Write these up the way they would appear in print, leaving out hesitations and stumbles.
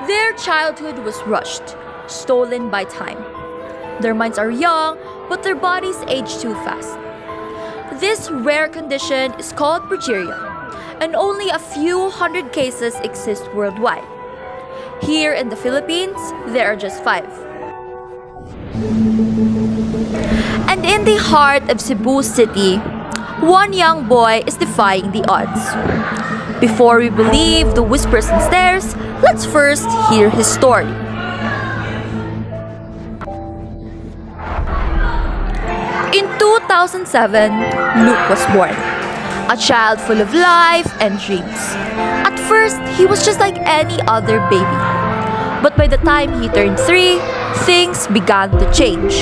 Their childhood was rushed, stolen by time. Their minds are young, but their bodies age too fast. This rare condition is called progeria, and only a few hundred cases exist worldwide. Here in the Philippines, there are just 5. And in the heart of Cebu City, one young boy is defying the odds. Before we believe the whispers and stares, let's first hear his story. In 2007, Luke was born, a child full of life and dreams. At first, he was just like any other baby. But by the time he turned 3, things began to change.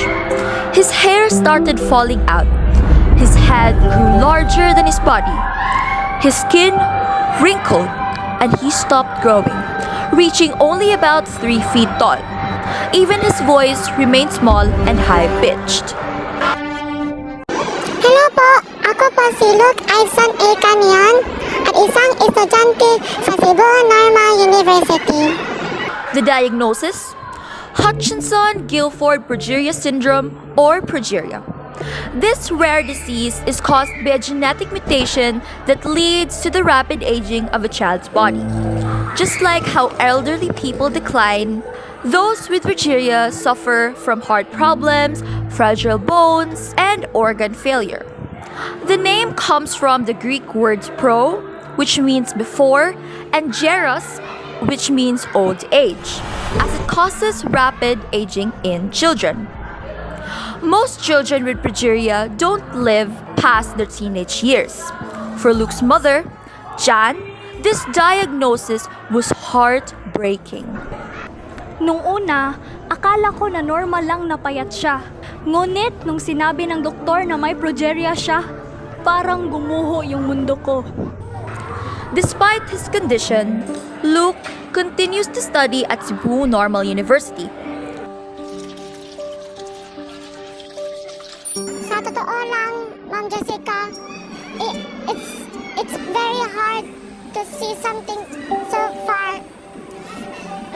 His hair started falling out. His head grew larger than his body. His skin wrinkled, and he stopped growing, reaching only about 3 feet tall. Even his voice remained small and high-pitched. Hello po, ako po si Luke Iveson A. Canion at isang estudyante sa Cebu Normal University. The diagnosis? Hutchinson-Gilford progeria syndrome, or progeria. This rare disease is caused by a genetic mutation that leads to the rapid aging of a child's body. Just like how elderly people decline, those with progeria suffer from heart problems, fragile bones, and organ failure. The name comes from the Greek words pro, which means before, and geros, which means old age, as it causes rapid aging in children. Most children with progeria don't live past their teenage years. For Luke's mother, Jan, this diagnosis was heartbreaking. Nung una, akala ko na normal lang na payat siya. Ngunit nung sinabi ng doktor na may progeria siya, parang gumuho yung mundo ko. Despite his condition, Luke continues to study at Cebu Normal University. Sa totoo lang, Ma'am Jessica, it's very hard to see something so far.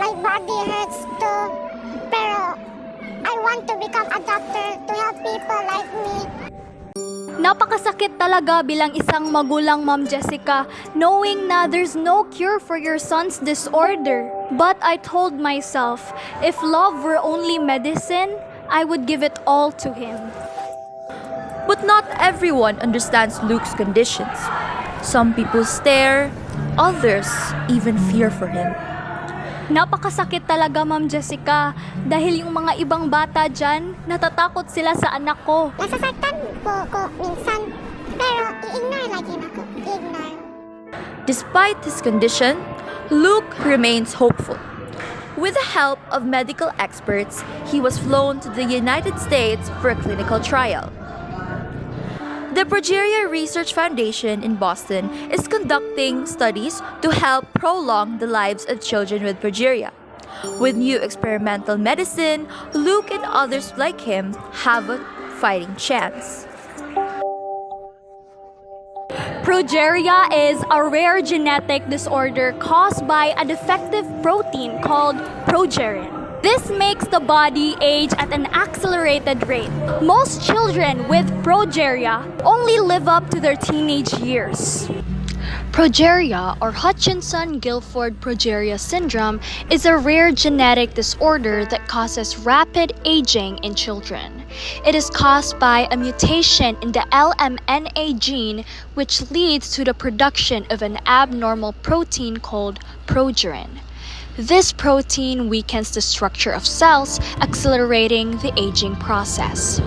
My body hurts too, pero I want to become a doctor to help people like me. Napakasakit talaga bilang isang magulang, Ma'am Jessica, knowing na there's no cure for your son's disorder. But I told myself, if love were only medicine, I would give it all to him. But not everyone understands Luke's conditions. Some people stare, others even fear for him. Napakasakit talaga, Ma'am Jessica, dahil yung mga ibang bata dyan, natatakot sila sa anak ko. Nasasaktan po ko minsan, pero i-ignore lagi na ko. Ignore. Despite his condition, Luke remains hopeful. With the help of medical experts, he was flown to the United States for a clinical trial. The Pogeria Research Foundation in Boston is conducting studies to help prolong the lives of children with progeria. With new experimental medicine, Luke and others like him have a fighting chance. Progeria is a rare genetic disorder caused by a defective protein called progerin. This makes the body age at an accelerated rate. Most children with progeria only live up to their teenage years. Progeria, or Hutchinson-Gilford progeria syndrome, is a rare genetic disorder that causes rapid aging in children. It is caused by a mutation in the LMNA gene, which leads to the production of an abnormal protein called progerin. This protein weakens the structure of cells, accelerating the aging process.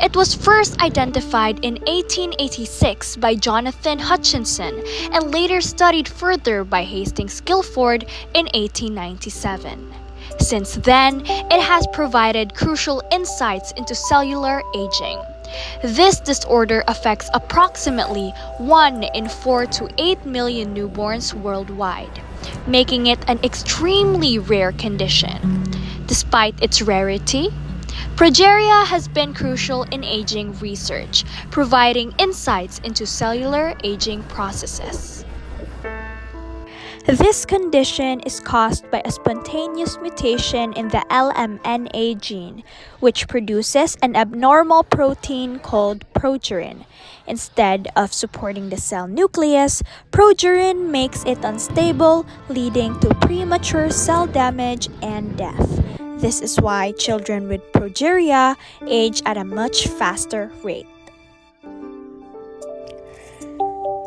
It was first identified in 1886 by Jonathan Hutchinson and later studied further by Hastings Gilford in 1897. Since then, it has provided crucial insights into cellular aging. This disorder affects approximately 1 in 4 to 8 million newborns worldwide, making it an extremely rare condition. Despite its rarity, progeria has been crucial in aging research, providing insights into cellular aging processes. This condition is caused by a spontaneous mutation in the LMNA gene, which produces an abnormal protein called progerin. Instead of supporting the cell nucleus, progerin makes it unstable, leading to premature cell damage and death. This is why children with progeria age at a much faster rate.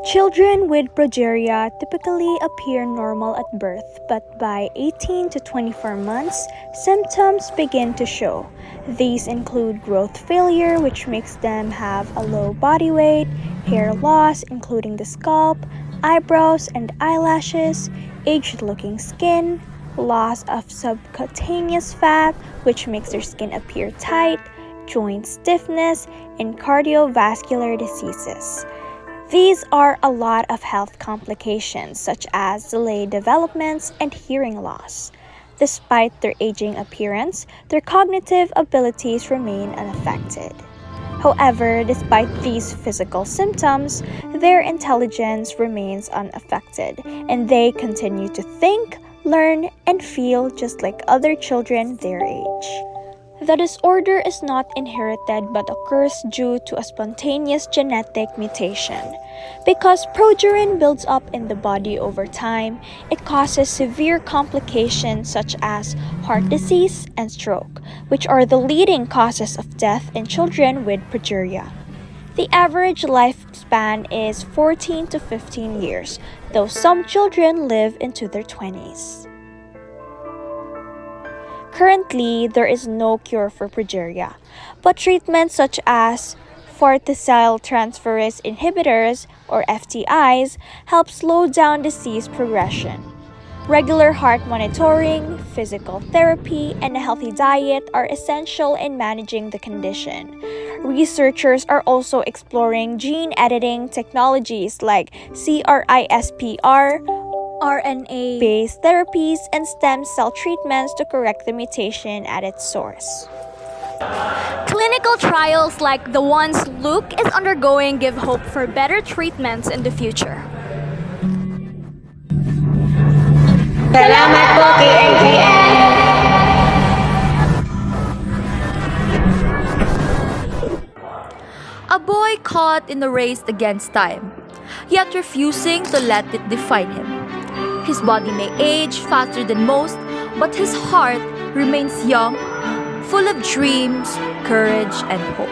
Children with progeria typically appear normal at birth, but by 18 to 24 months, symptoms begin to show. These include growth failure, which makes them have a low body weight, hair loss, including the scalp, eyebrows and eyelashes, aged-looking skin, loss of subcutaneous fat, which makes their skin appear tight, joint stiffness, and cardiovascular diseases. These are a lot of health complications such as delayed developments and hearing loss. Despite their aging appearance, their cognitive abilities remain unaffected. However, despite these physical symptoms, their intelligence remains unaffected, and they continue to think, learn, and feel just like other children their age. The disorder is not inherited but occurs due to a spontaneous genetic mutation. Because progerin builds up in the body over time, it causes severe complications such as heart disease and stroke, which are the leading causes of death in children with progeria. The average lifespan is 14 to 15 years, though some children live into their 20s. Currently, there is no cure for progeria, but treatments such as farnesyltransferase inhibitors or FTIs help slow down disease progression. Regular heart monitoring, physical therapy, and a healthy diet are essential in managing the condition. Researchers are also exploring gene editing technologies like CRISPR, RNA-based therapies, and stem cell treatments to correct the mutation at its source. Clinical trials like the ones Luke is undergoing give hope for better treatments in the future. Salamat po, KMJS! A boy caught in a race against time, yet refusing to let it define him. His body may age faster than most, but his heart remains young, full of dreams, courage, and hope.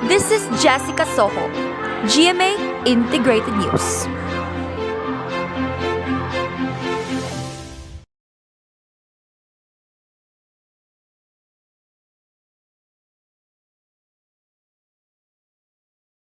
This is Jessica Soho, GMA Integrated News.